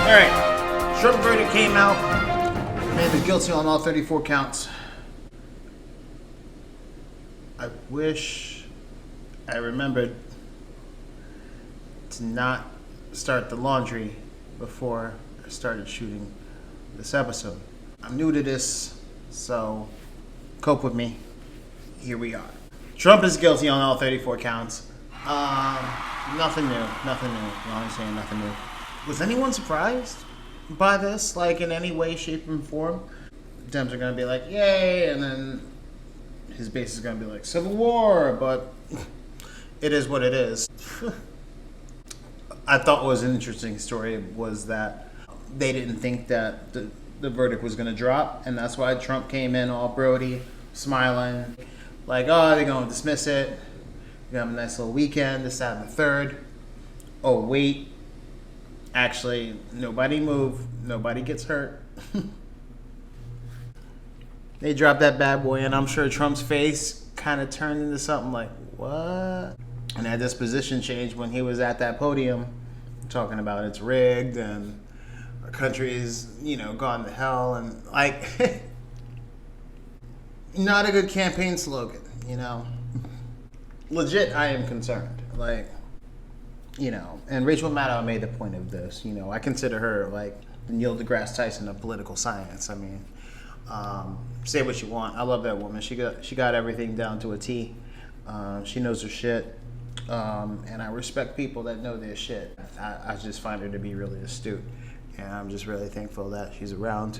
Alright, Trump verdict came out. Man is guilty on all 34 counts. I wish I remembered to not start the laundry before I started shooting this episode. I'm new to this, so cope with me. Here we are. Trump is guilty on all 34 counts. Nothing new. You know what I'm saying? Nothing new. Was anyone surprised by this, like in any way, shape, and form? Dems are going to be like, yay, and then his base is going to be like, Civil War, but it is what it is. I thought was an interesting story was that they didn't think that the verdict was going to drop, and that's why Trump came in all Brody, smiling, like, oh, they're going to dismiss it. We're going to have a nice little weekend, this, that, and the third. Oh, wait. Actually, nobody moved. Nobody gets hurt. They dropped that bad boy, and I'm sure Trump's face kind of turned into something like, what? And that disposition changed when he was at that podium talking about it's rigged and our country's, gone to hell. And, like, not a good campaign slogan, Legit, I am concerned. Like, and Rachel Maddow made the point of this. I consider her like the Neil deGrasse Tyson of political science. I mean, say what you want. I love that woman. She got everything down to a T. She knows her shit, and I respect people that know their shit. I just find her to be really astute, and I'm just really thankful that she's around,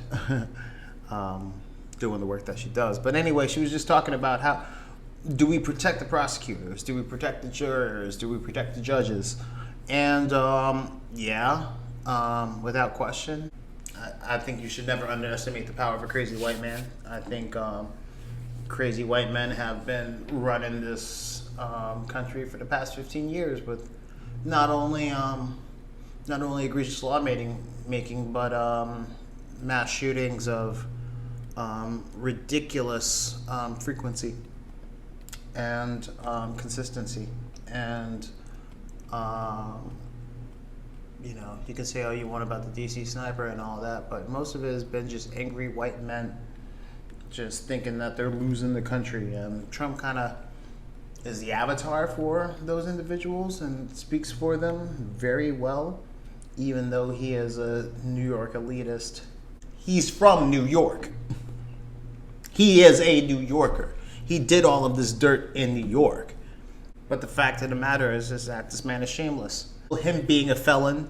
doing the work that she does. But anyway, she was just talking about how. Do we protect the prosecutors? Do we protect the jurors? Do we protect the judges? And without question, I think you should never underestimate the power of a crazy white man. I think crazy white men have been running this country for the past 15 years with not only egregious law making, but mass shootings of ridiculous frequency. And consistency, and you can say all you want about the DC sniper and all that, but most of it has been just angry white men just thinking that they're losing the country. And Trump kind of is the avatar for those individuals and speaks for them very well, even though he is a New York elitist. He's from New York. He is a New Yorker. He did all of this dirt in New York. But the fact of the matter is that this man is shameless. Will him being a felon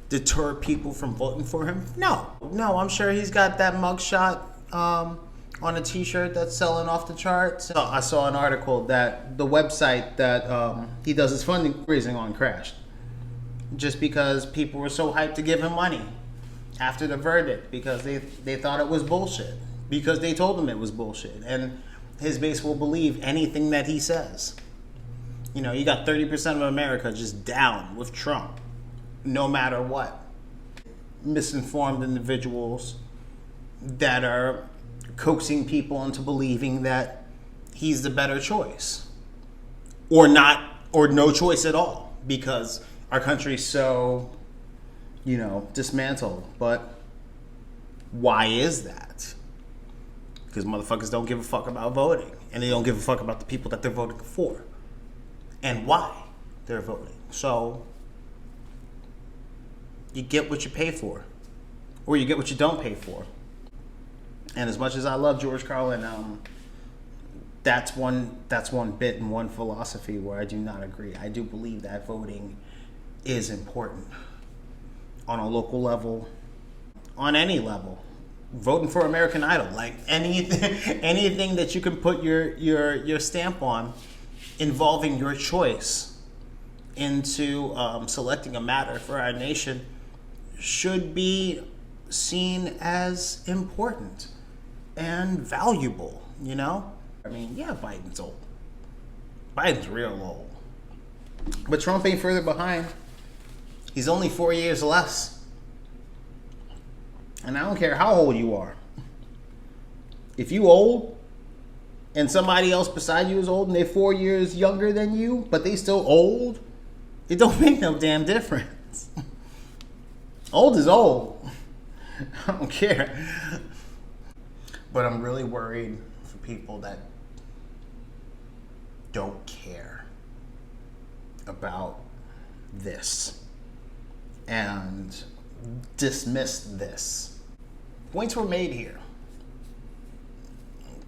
deter people from voting for him? No, I'm sure he's got that mugshot on a t-shirt that's selling off the charts. I saw an article that the website that he does his fundraising on crashed. Just because people were so hyped to give him money after the verdict because they thought it was bullshit. Because they told him it was bullshit. And his base will believe anything that he says. You got 30% of America just down with Trump, no matter what. Misinformed individuals that are coaxing people into believing that he's the better choice. Or not, or no choice at all, because our country's so, dismantled. But why is that? Because motherfuckers don't give a fuck about voting. And they don't give a fuck about the people that they're voting for. And why they're voting. So, you get what you pay for. Or you get what you don't pay for. And as much as I love George Carlin, that's one bit and one philosophy where I do not agree. I do believe that voting is important. On a local level. On any level. Voting for American Idol, like anything that you can put your stamp on involving your choice into selecting a matter for our nation should be seen as important and valuable, I mean, yeah, Biden's old. Biden's real old. But Trump ain't further behind. He's only 4 years less. And I don't care how old you are. If you old and somebody else beside you is old and they're 4 years younger than you, but they still old, it don't make no damn difference. Old is old. I don't care. But I'm really worried for people that don't care about this and dismiss this. Points were made here.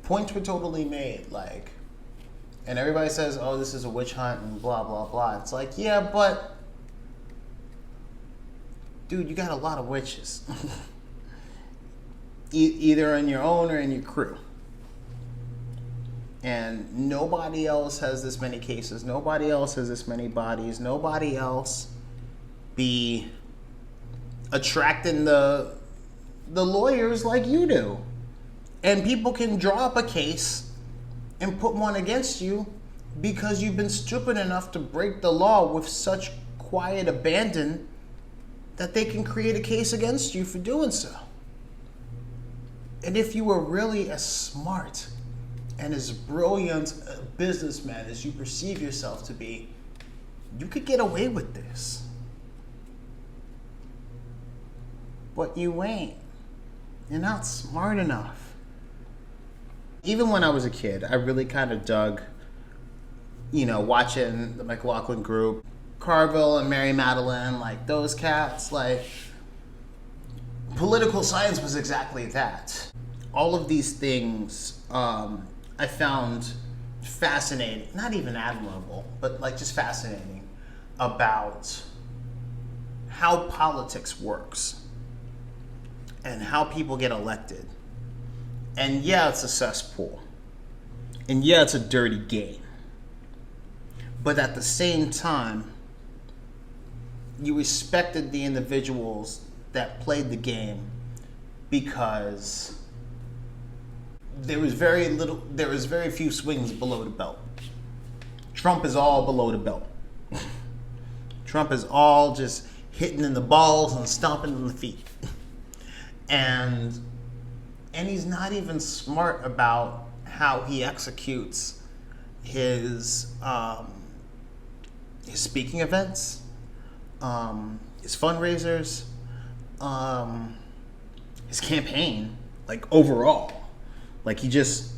Points were totally made, like, and everybody says, oh, this is a witch hunt and blah, blah, blah. It's like, yeah, but, dude, you got a lot of witches. Either in your own or in your crew. And nobody else has this many cases. Nobody else has this many bodies. Nobody else be attracting the lawyers like you do. And people can draw up a case and put one against you because you've been stupid enough to break the law with such quiet abandon that they can create a case against you for doing so. And if you were really as smart and as brilliant a businessman as you perceive yourself to be, you could get away with this. But you ain't. You're not smart enough. Even when I was a kid, I really kind of dug, watching the McLaughlin group, Carville and Mary Madeline, like those cats, like political science was exactly that. All of these things I found fascinating, not even admirable, but like just fascinating about how politics works and how people get elected. And yeah, it's a cesspool. And yeah, it's a dirty game. But at the same time, you respected the individuals that played the game because there was very few swings below the belt. Trump is all below the belt. Trump is all just hitting in the balls and stomping in the feet. And he's not even smart about how he executes his speaking events, his fundraisers, his campaign, like overall. Like he just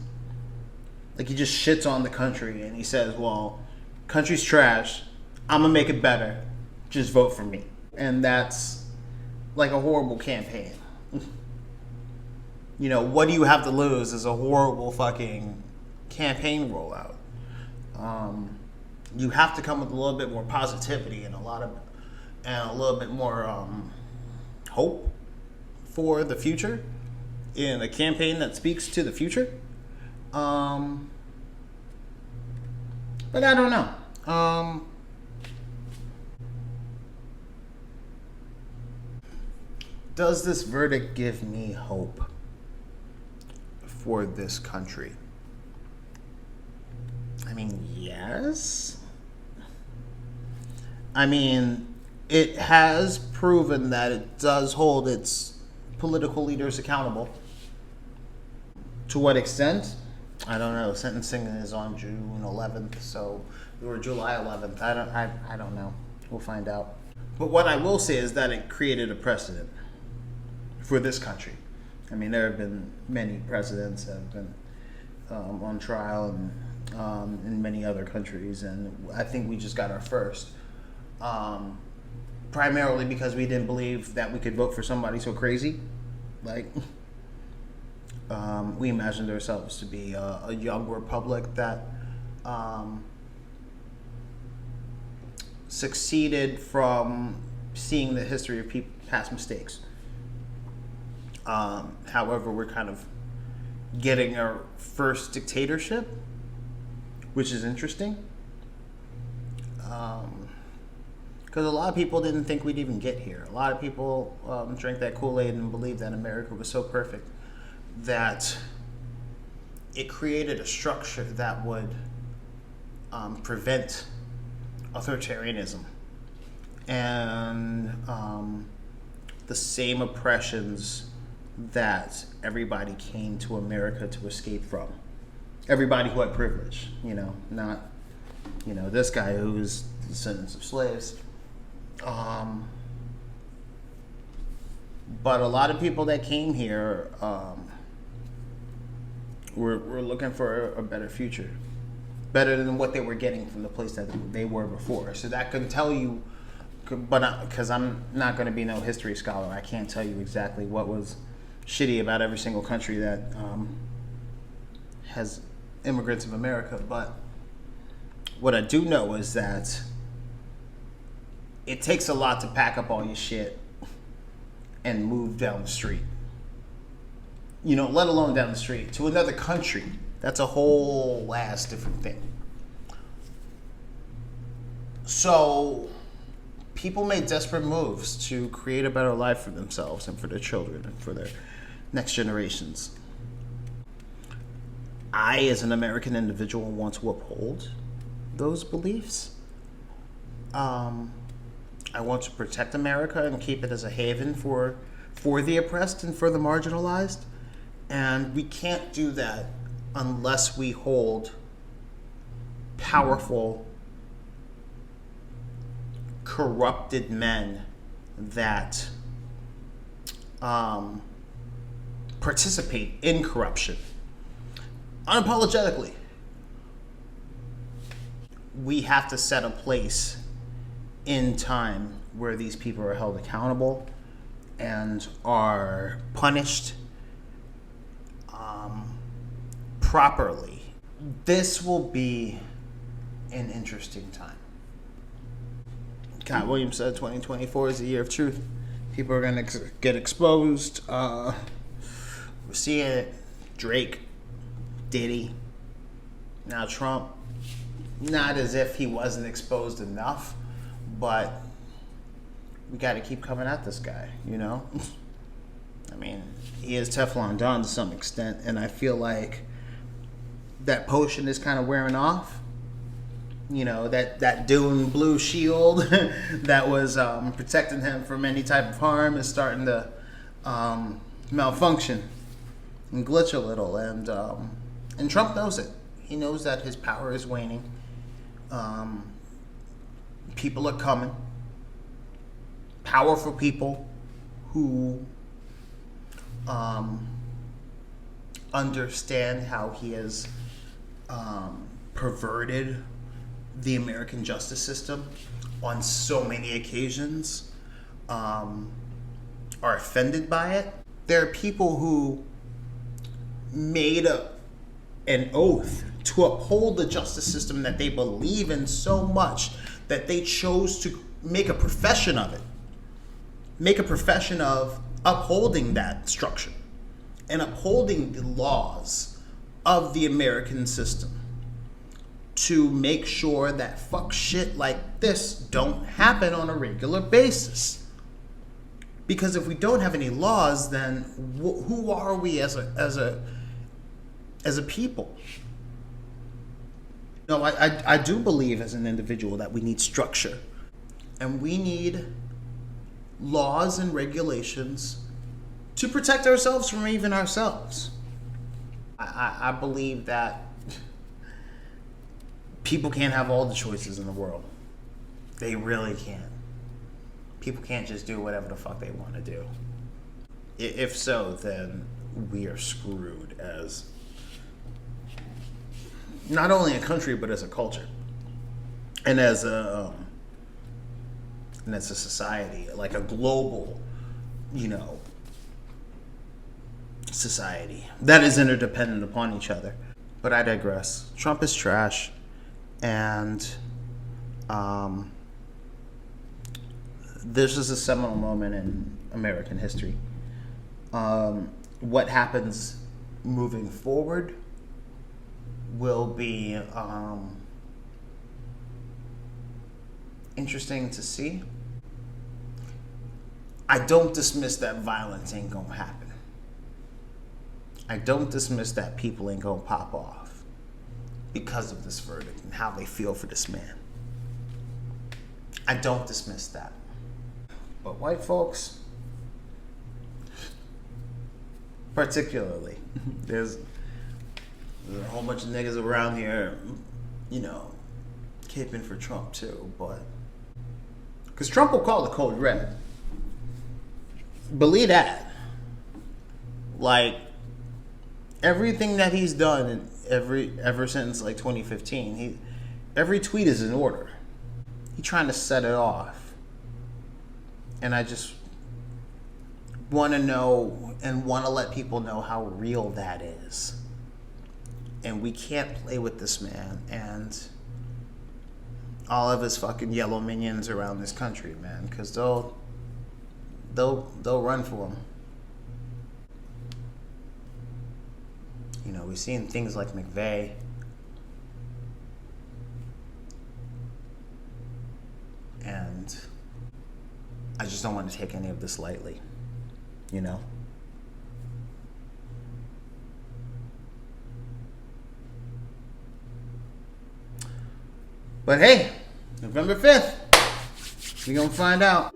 shits on the country and he says, well, country's trash, I'm gonna make it better, just vote for me. And that's like a horrible campaign. What do you have to lose is a horrible fucking campaign rollout. You have to come with a little bit more positivity and a little bit more hope for the future in a campaign that speaks to the future. But I don't know. Does this verdict give me hope for this country? I mean, yes. I mean, it has proven that it does hold its political leaders accountable. To what extent? I don't know. Sentencing is on June 11th, or July 11th. I don't know. We'll find out. But what I will say is that it created a precedent for this country. I mean, there have been many presidents that have been on trial and in many other countries, and I think we just got our first. Primarily because we didn't believe that we could vote for somebody so crazy. Like, we imagined ourselves to be a young republic that succeeded from seeing the history of past mistakes. However, we're kind of getting our first dictatorship, which is interesting. Because a lot of people didn't think we'd even get here. A lot of people drank that Kool-Aid and believed that America was so perfect that it created a structure that would prevent authoritarianism and the same oppressions that everybody came to America to escape from. Everybody who had privilege, not, this guy who was descendants of slaves. But a lot of people that came here were looking for a better future, better than what they were getting from the place that they were before. So that could tell you, but because I'm not going to be no history scholar, I can't tell you exactly what was shitty about every single country that has immigrants of America. But what I do know is that it takes a lot to pack up all your shit and move down the street. You know, let alone down the street to another country. That's a whole ass different thing. So people made desperate moves to create a better life for themselves and for their children and for their next generations. I, as an American individual, want to uphold those beliefs. I want to protect America and keep it as a haven for the oppressed and for the marginalized. And we can't do that unless we hold powerful, corrupted men that participate in corruption unapologetically. We have to set a place in time where these people are held accountable and are punished properly. This will be an interesting time. Cat Williams said 2024 is the year of truth. People are going to get exposed. We're seeing it. Drake, Diddy, now Trump. Not as if he wasn't exposed enough, but we got to keep coming at this guy, you know? I mean, he is Teflon Don to some extent, and I feel like that potion is kind of wearing off. You know, that Dune blue shield that was protecting him from any type of harm is starting to malfunction and glitch a little, and Trump knows it. He knows that his power is waning. People are coming. Powerful people who understand how he has perverted the American justice system on so many occasions, are offended by it. There are people who made an oath to uphold the justice system that they believe in so much that they chose to make a profession of it. Make a profession of upholding that structure and upholding the laws of the American system to make sure that fuck shit like this don't happen on a regular basis. Because if we don't have any laws, then who are we as a people? No, I do believe as an individual that we need structure. And we need laws and regulations to protect ourselves from even ourselves. I believe that people can't have all the choices in the world. They really can't. People can't just do whatever the fuck they want to do. If so, then we are screwed as not only a country, but as a culture. And as a society, like a global, society that is interdependent upon each other. But I digress. Trump is trash, and this is a seminal moment in American history. What happens moving forward will be interesting to see. I don't dismiss that violence ain't gonna happen. I don't dismiss that people ain't gonna pop off because of this verdict and how they feel for this man. I don't dismiss that. But white folks, particularly, there's a whole bunch of niggas around here, caping for Trump too, but because Trump will call the code red. Believe that. Like, everything that he's done ever since like 2015, every tweet is in order. He's trying to set it off. And I just want to know and want to let people know how real that is. And we can't play with this man and all of his fucking yellow minions around this country, man, because they'll run for him. You know, we've seen things like McVeigh. And I just don't want to take any of this lightly, you know? But hey, November 5th, we're going to find out.